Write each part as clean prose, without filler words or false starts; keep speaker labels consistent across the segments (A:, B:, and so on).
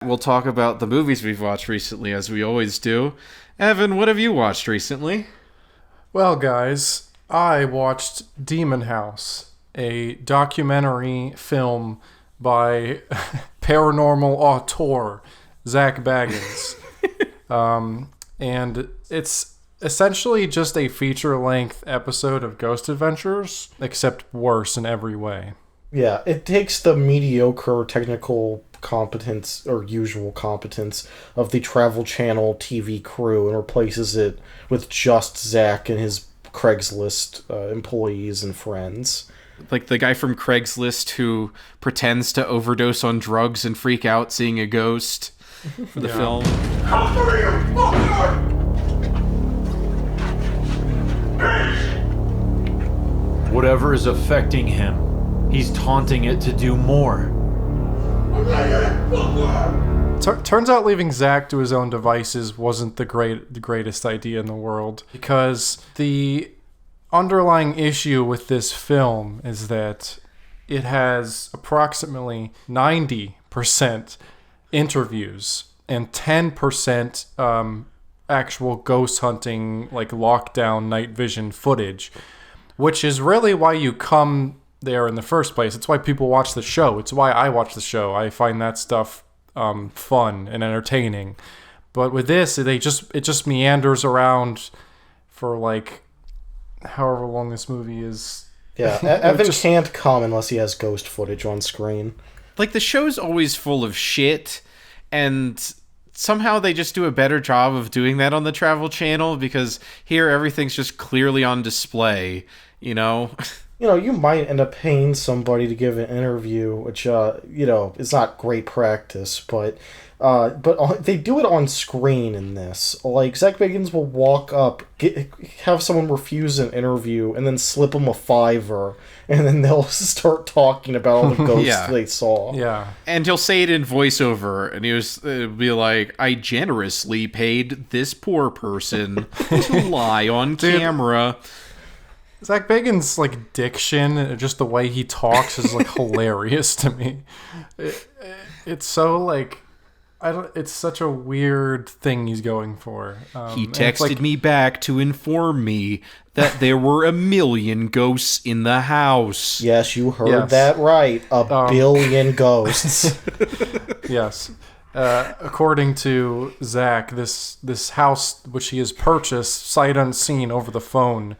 A: We'll talk about the movies we've watched recently, as we always do. Evan, what have you watched recently?
B: Well, guys, I watched Demon House, a documentary film by paranormal auteur Zak Bagan. And it's essentially just a feature-length episode of Ghost Adventures, except worse in every way.
C: Yeah, it takes the mediocre technical competence or usual competence of the Travel Channel TV crew and replaces it with just Zach and his Craigslist employees and friends.
A: Like the guy from Craigslist who pretends to overdose on drugs and freak out seeing a ghost for the film.
D: How do you fucker?
E: Whatever is affecting him, he's taunting it to do more.
B: Turns out leaving Zach to his own devices wasn't the greatest idea in the world, because the underlying issue with this film is that it has approximately 90% interviews and 10% actual ghost hunting, like lockdown night vision footage, which is really why you come there in the first place. It's why people watch the show. It's why I watch the show. I find that stuff fun and entertaining. But with this, it just meanders around for like however long this movie is.
C: Yeah, Evan can't come unless he has ghost footage on screen.
A: Like, the show's always full of shit, and somehow they just do a better job of doing that on the Travel Channel, because here everything's just clearly on display, you know?
C: You might end up paying somebody to give an interview, which, is not great practice, but they do it on screen in this. Like, Zak Bagans will walk up, have someone refuse an interview, and then slip them a $5, and then they'll start talking about all the ghosts they saw.
B: Yeah.
A: And he'll say it in voiceover, and it'll be like, I generously paid this poor person to lie on camera.
B: Zak Bagan's like diction, just the way he talks, is like hilarious to me. It's so like, it's such a weird thing he's going for.
A: He texted me back to inform me that there were 1 million ghosts in the house.
C: Yes, you heard that right. A billion ghosts.
B: Yes. According to Zach, this house which he has purchased sight unseen over the phone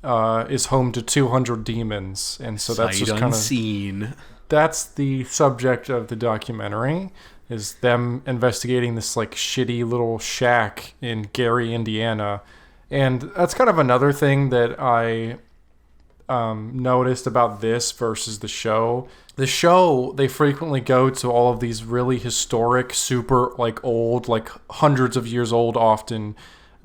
B: is home to 200 demons, and so that's just kind of
A: unseen.
B: That's the subject of the documentary, is them investigating this like shitty little shack in Gary, Indiana. And that's kind of another thing that I noticed about this versus the show. The show, they frequently go to all of these really historic, super like old, like hundreds of years old often,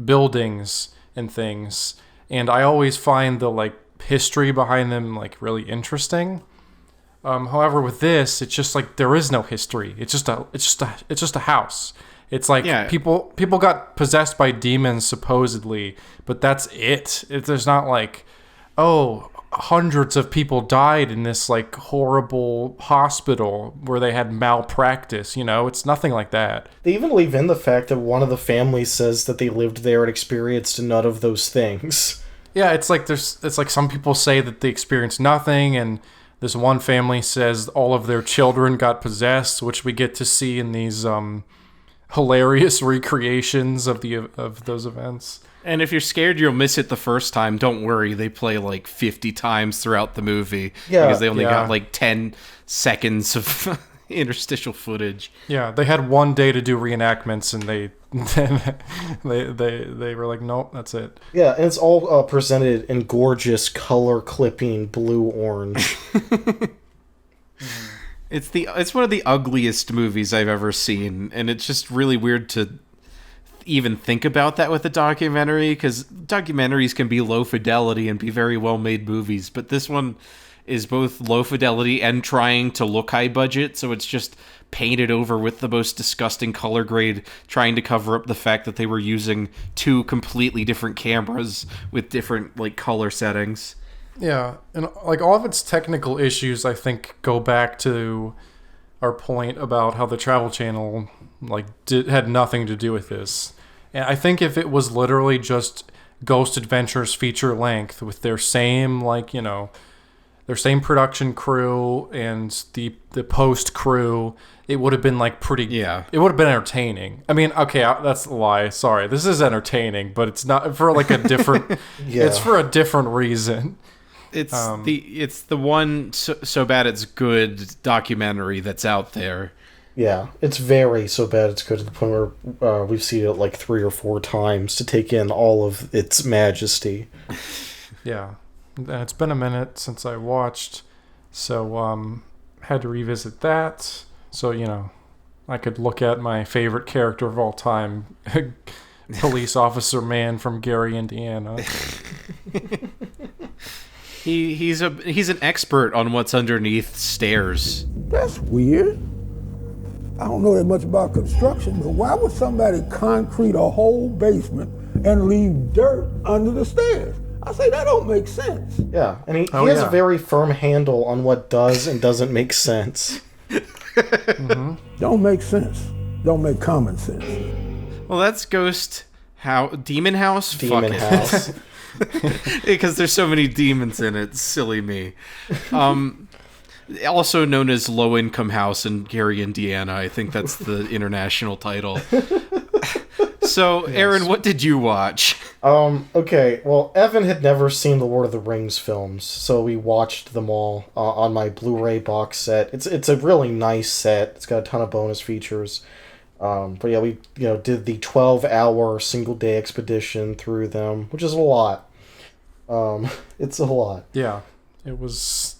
B: buildings and things. And I always find the like history behind them like really interesting. However, with this, it's just like there is no history. It's just a house. It's like people got possessed by demons supposedly, but that's it. There's not like, oh, hundreds of people died in this like horrible hospital where they had malpractice. It's nothing like that.
C: They even leave in the fact that one of the families says that they lived there and experienced none of those things.
B: Yeah, it's like some people say that they experienced nothing, and this one family says all of their children got possessed, which we get to see in these hilarious recreations of those events.
A: And if you're scared you'll miss it the first time, don't worry. They play like 50 times throughout the movie because they only got like 10 seconds of interstitial footage.
B: Yeah, they had one day to do reenactments, and they were like, nope, that's it.
C: Yeah, and it's all presented in gorgeous color clipping blue-orange.
A: It's one of the ugliest movies I've ever seen, and it's just really weird to even think about that with a documentary, because documentaries can be low fidelity and be very well made movies, but this one is both low fidelity and trying to look high budget, so it's just painted over with the most disgusting color grade, trying to cover up the fact that they were using two completely different cameras with different like color settings.
B: Yeah, and like all of its technical issues, I think, go back to our point about how the Travel Channel had nothing to do with this. And I think if it was literally just Ghost Adventures feature length with their same their same production crew and the post crew, it would have been pretty.
A: Yeah.
B: It would have been entertaining. I mean, okay, that's a lie. Sorry, this is entertaining, but it's not for a different.
C: Yeah.
B: It's for a different reason.
A: It's the one so bad it's good documentary that's out there.
C: Yeah, it's very so bad it's good to the point where we've seen it 3 or 4 times to take in all of its majesty.
B: Yeah, and it's been a minute since I watched, so had to revisit that. So I could look at my favorite character of all time, police officer man from Gary, Indiana.
A: He's an expert on what's underneath stairs.
F: That's weird. I don't know that much about construction, but why would somebody concrete a whole basement and leave dirt under the stairs? I say that don't make sense.
C: Yeah, and he has a very firm handle on what does and doesn't make sense.
F: Mm-hmm. Don't make sense. Don't make common sense.
A: Well, that's Demon House?
C: Demon
A: Fuck
C: House.
A: Because there's so many demons in it. Silly me. Also known as Low Income House in Gary, Indiana. I think that's the international title. So, yes. Aaron, what did you watch?
C: Okay, well, Evan had never seen the Lord of the Rings films, so we watched them all on my Blu-ray box set. It's a really nice set. It's got a ton of bonus features. But yeah, we did the 12-hour single-day expedition through them, which is a lot. It's a lot.
B: Yeah, it was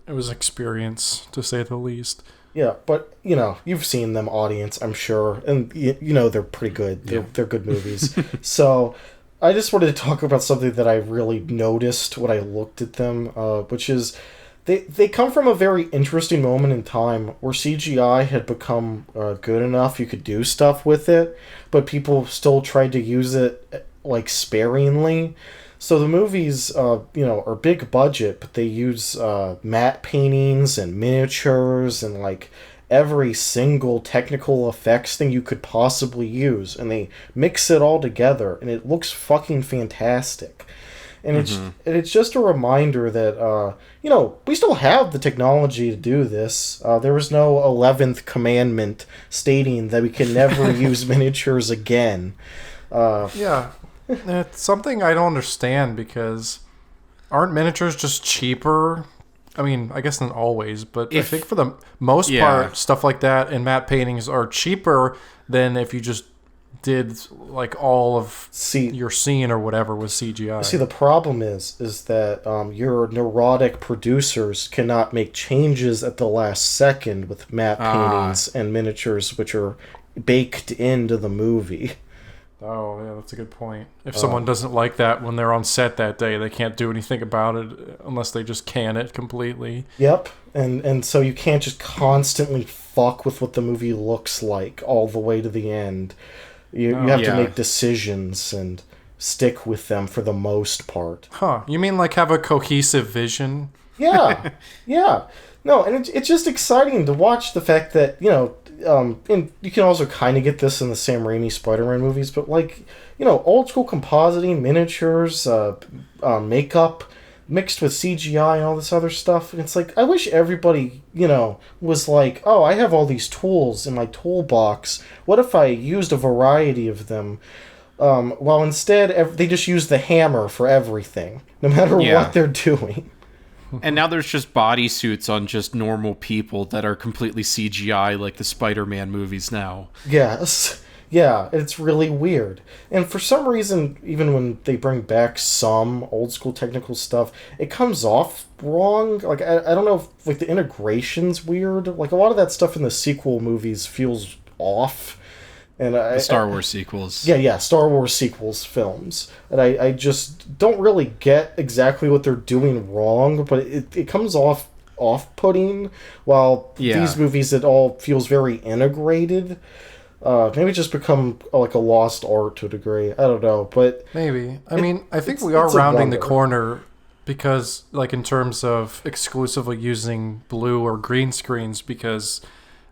B: experience, to say the least.
C: Yeah, but, you've seen them, audience, I'm sure, and, they're pretty good. They're good movies. So, I just wanted to talk about something that I really noticed when I looked at them, which is, they come from a very interesting moment in time where CGI had become good enough you could do stuff with it, but people still tried to use it, sparingly. So the movies, are big budget, but they use matte paintings and miniatures and every single technical effects thing you could possibly use, and they mix it all together, and it looks fucking fantastic. And it's just a reminder that we still have the technology to do this. There was no 11th commandment stating that we can never use miniatures again.
B: Yeah. It's something I don't understand, because aren't miniatures just cheaper? I mean, I guess not always, but I think for the most part, stuff like that and matte paintings are cheaper than if you just did all of your scene or whatever with CGI.
C: See, the problem is that your neurotic producers cannot make changes at the last second with matte paintings and miniatures, which are baked into the movie.
B: Oh, yeah, that's a good point. If someone doesn't like that when they're on set that day, they can't do anything about it unless they just can it completely.
C: Yep, and so you can't just constantly fuck with what the movie looks like all the way to the end. You have to make decisions and stick with them for the most part.
B: Huh, you mean have a cohesive vision?
C: Yeah, yeah. No, and it's just exciting to watch the fact that, and you can also kind of get this in the Sam Raimi Spider-Man movies, but old school compositing, miniatures, makeup mixed with CGI and all this other stuff. And it's I wish everybody, was oh, I have all these tools in my toolbox. What if I used a variety of them? While instead they just use the hammer for everything, no matter what they're doing.
A: And now there's just bodysuits on just normal people that are completely CGI, like the Spider-Man movies now.
C: Yes. Yeah, it's really weird. And for some reason, even when they bring back some old school technical stuff, it comes off wrong. I don't know if the integration's weird. A lot of that stuff in the sequel movies feels off. And
A: the Star Wars sequels.
C: Yeah, Star Wars sequels films. And I just don't really get exactly what they're doing wrong, but it comes off-putting, while these movies, it all feels very integrated. Maybe just become a lost art to a degree. I don't know, but...
B: Maybe. I think we are rounding the corner, because, in terms of exclusively using blue or green screens, because...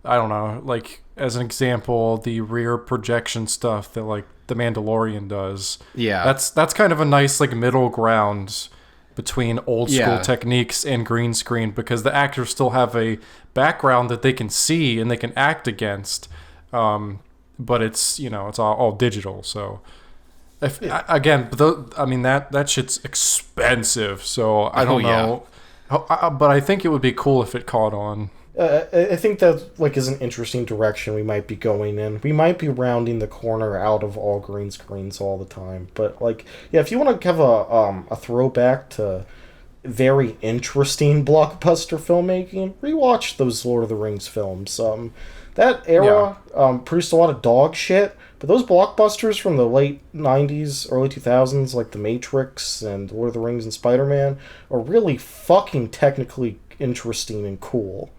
B: I don't know, like, as an example, the rear projection stuff that, like, The Mandalorian does.
A: Yeah.
B: That's kind of a nice, like, middle ground between old school
A: Yeah.
B: techniques and green screen, because the actors still have a background that they can see and they can act against. But it's, it's all digital. So again, that shit's expensive. So I don't know. But I think it would be cool if it caught on.
C: I think that like is an interesting direction we might be going in. We might be rounding the corner out of all green screens all the time. But like, yeah, if you want to have a throwback to very interesting blockbuster filmmaking, rewatch those Lord of the Rings films. That era produced a lot of dog shit, but those blockbusters from the late 90s, early 2000s, like The Matrix and Lord of the Rings and Spider-Man, are really fucking technically interesting and cool.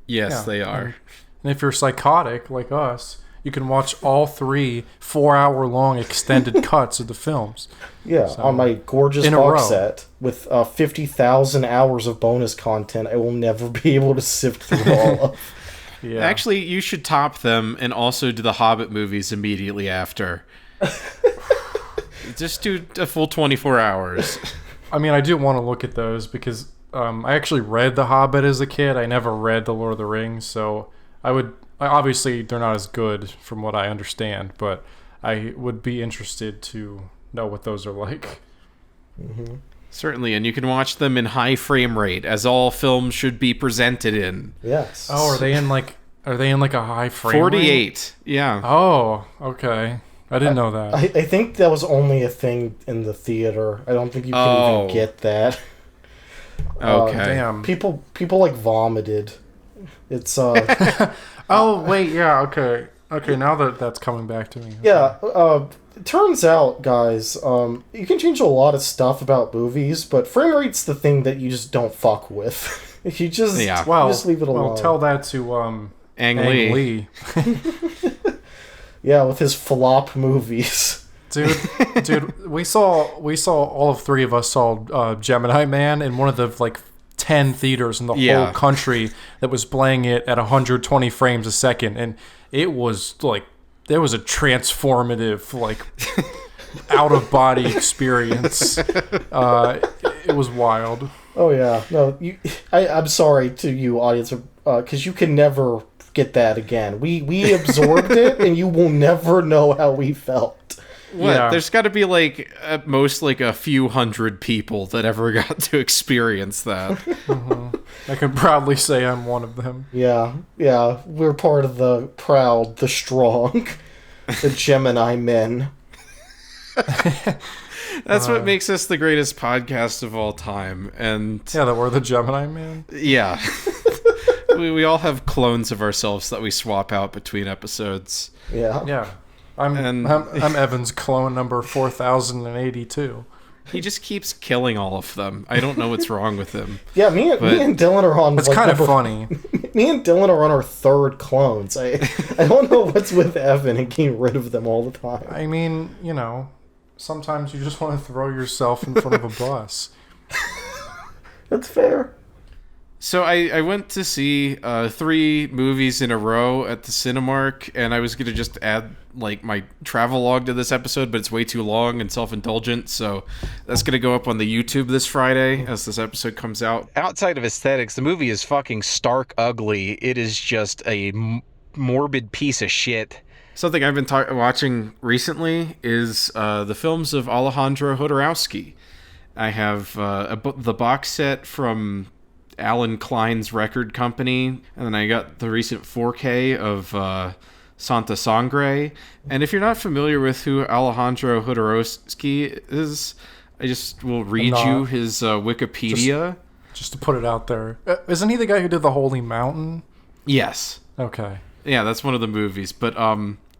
A: Yes, they are.
B: And if you're psychotic like us, you can watch all 3 4-hour-long extended cuts of the films.
C: Yeah,
B: So,
C: on my gorgeous
B: in a
C: box
B: row.
C: set with 50,000 hours of bonus content I will never be able to sift through all of.
B: Yeah.
A: Actually, you should top them and also do the Hobbit movies immediately after. Just do a full 24 hours.
B: I mean, I do want to look at those because I actually read The Hobbit as a kid. I never read The Lord of the Rings, so obviously they're not as good from what I understand, but I would be interested to know what those are like.
C: Mm-hmm.
A: Certainly, and you can watch them in high frame rate, as all films should be presented in.
C: Yes.
B: Oh, are they in like a high frame rate?
A: 48, yeah.
B: Oh, okay. I didn't know that.
C: I think that was only a thing in the theater. I don't think you can even get that.
A: Okay.
B: Damn.
C: People like vomited. It's
B: Oh, wait, yeah, okay. Okay, now that's coming back to me.
C: yeah. It turns out, guys, you can change a lot of stuff about movies, but frame rate's the thing that you just don't fuck with. If you just you just leave it alone.
B: Well, tell that to
A: Ang Lee.
C: Yeah, with his flop movies.
B: Dude, we saw all of 3 of us saw Gemini Man in one of the like 10 theaters in the whole country that was playing it at 120 frames a second, and it was like there was a transformative like out of body experience. It was wild.
C: Oh yeah, no, I'm sorry to you, audience, because you can never get that again. We absorbed it, and you will never know how we felt.
A: What?
B: Yeah.
A: There's got to be like at most like a few hundred people that ever got to experience that.
B: Mm-hmm. I can proudly say I'm one of them.
C: Yeah, we're part of the proud, the strong, the Gemini men.
A: That's what makes us the greatest podcast of all time. And
B: Yeah, that we're the Gemini Man.
A: yeah, we all have clones of ourselves that we swap out between episodes.
C: Yeah.
B: Yeah. I'm Evan's clone number 4082.
A: He just keeps killing all of them. I don't know what's wrong with him.
C: Yeah, me and Dylan are on.
B: It's
C: like,
B: kind of funny.
C: Me and Dylan are on our 3rd clones. I don't know what's with Evan and getting rid of them all the time.
B: I mean, sometimes you just want to throw yourself in front of a bus.
C: That's fair.
A: So I went to see 3 movies in a row at the Cinemark, and I was going to just add like my travel log to this episode, but it's way too long and self-indulgent, so that's going to go up on the YouTube this Friday as this episode comes out. Outside of aesthetics, the movie is fucking stark ugly. It is just a morbid piece of shit. Something I've been watching recently is the films of Alejandro Jodorowsky. I have the box set from Alan Klein's record company, and then I got the recent 4K of Santa Sangre. And if you're not familiar with who Alejandro Jodorowsky is, I just will read you his Wikipedia.
B: Just to put it out there. Isn't he the guy who did The Holy Mountain?
A: Yes.
B: Okay.
A: Yeah, that's one of the movies. But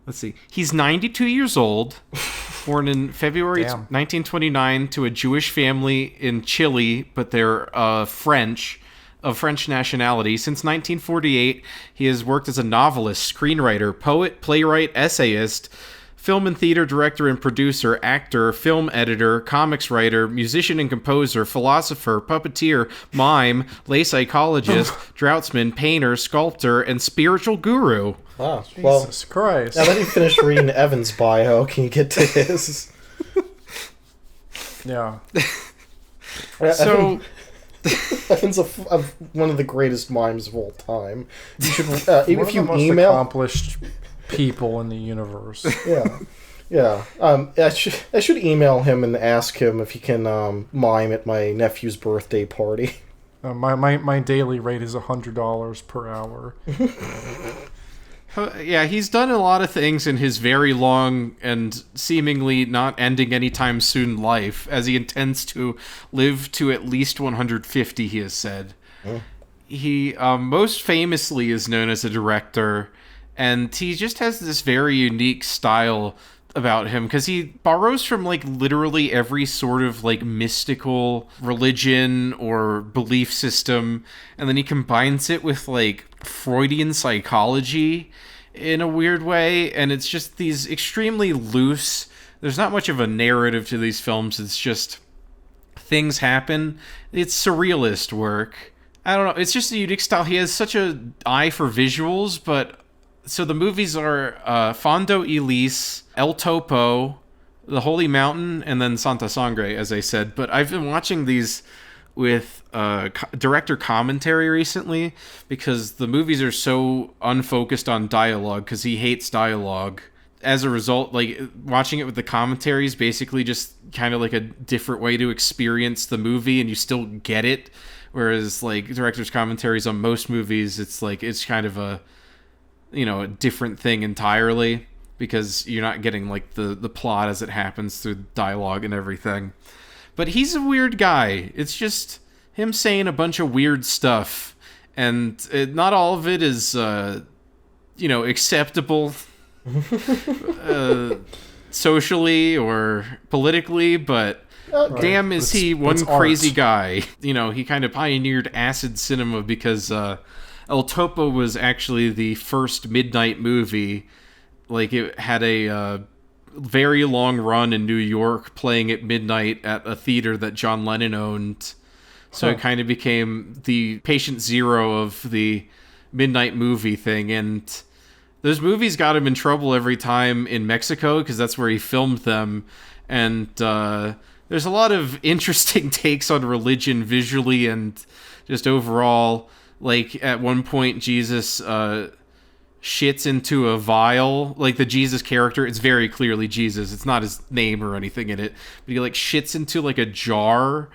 A: let's see. He's 92 years old, born in February 1929 to a Jewish family in Chile, but they're French. Of French nationality. Since 1948, he has worked as a novelist, screenwriter, poet, playwright, essayist, film and theater director and producer, actor, film editor, comics writer, musician and composer, philosopher, puppeteer, mime, lay psychologist, draughtsman, painter, sculptor, and spiritual guru.
C: Wow. Well,
B: Jesus Christ.
C: now that you finished reading Evan's bio, can you get to his?
B: Yeah.
A: So...
C: Evan's one of the greatest mimes of all time. You should,
B: One
C: if
B: of
C: you
B: the most
C: email...
B: accomplished people in the universe.
C: Yeah. I should email him and ask him if he can mime at my nephew's birthday party.
B: My daily rate is $100 per hour.
A: Yeah, he's done a lot of things in his very long and seemingly not ending anytime soon life, as he intends to live to at least 150, he has said. He most famously is known as a director, and he just has this very unique style about him, because he borrows from, like, literally every sort of, like, mystical religion or belief system, and then he combines it with, like, Freudian psychology in a weird way, and it's just these extremely loose... There's not much of a narrative to these films, it's just things happen. It's surrealist work. I don't know, it's just a unique style. He has such an eye for visuals, but... So the movies are Fando y Lis, El Topo, The Holy Mountain, and then Santa Sangre, as I said. But I've been watching these with director commentary recently, because the movies are so unfocused on dialogue, because he hates dialogue. As a result, like, watching it with the commentary is basically just kind of like a different way to experience the movie, and you still get it. Whereas, like, director's commentaries on most movies, it's like, it's kind of a different thing entirely, because you're not getting, like, the plot as it happens through dialogue and everything. But he's a weird guy. It's just him saying a bunch of weird stuff, and not all of it is, acceptable socially or politically, but damn is he one crazy guy. He kind of pioneered acid cinema, because El Topo was actually the first midnight movie. Like, it had a very long run in New York, playing at midnight at a theater that John Lennon owned. So it kind of became the patient zero of the midnight movie thing. And those movies got him in trouble every time in Mexico, because that's where he filmed them. And there's a lot of interesting takes on religion visually and just overall. Like, at one point, Jesus shits into a vial. Like, the Jesus character, it's very clearly Jesus. It's not his name or anything in it. But he, like, shits into, like, a jar,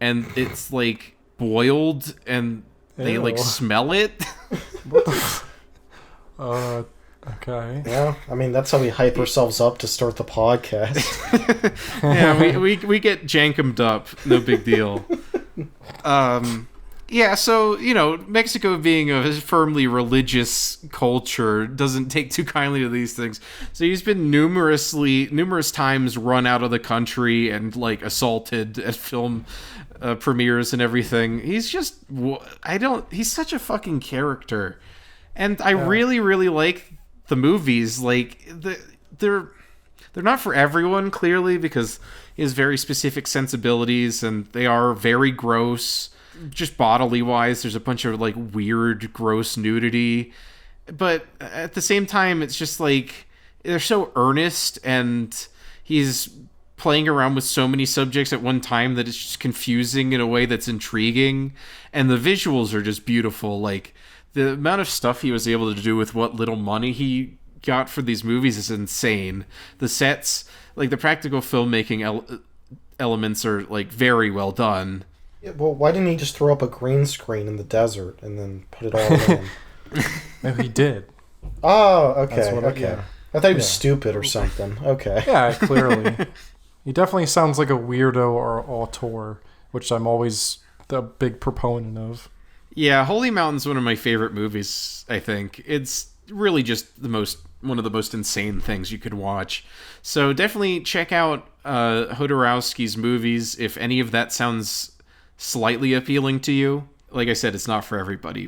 A: and it's, like, boiled, and they, like, smell it.
B: Okay.
C: Yeah, I mean, that's how we hype ourselves up to start the podcast.
A: Yeah, we get jankumed up. No big deal. Yeah, so, Mexico being a firmly religious culture doesn't take too kindly to these things. So he's been numerous times run out of the country and, like, assaulted at film premieres and everything. He's just, he's such a fucking character. And I really, really like the movies. Like, they're not for everyone, clearly, because he has very specific sensibilities, and they are very gross. Just bodily wise, there's a bunch of, like, weird, gross nudity, but at the same time, it's just like they're so earnest, and he's playing around with so many subjects at one time that it's just confusing in a way that's intriguing, and the visuals are just beautiful. Like, the amount of stuff he was able to do with what little money he got for these movies is insane. The sets, like, the practical filmmaking elements are, like, very well done.
C: Yeah, well, why didn't he just throw up a green screen in the desert and then put it all in?
B: No, he did.
C: Oh, okay, okay.
B: Yeah.
C: I thought he was stupid or something. Okay.
B: Yeah, clearly. He definitely sounds like a weirdo or auteur, which I'm always the big proponent of.
A: Yeah, Holy Mountain's one of my favorite movies, I think. It's really just one of the most insane things you could watch. So definitely check out Jodorowsky's movies if any of that sounds slightly appealing to you. Like I said, it's not for everybody.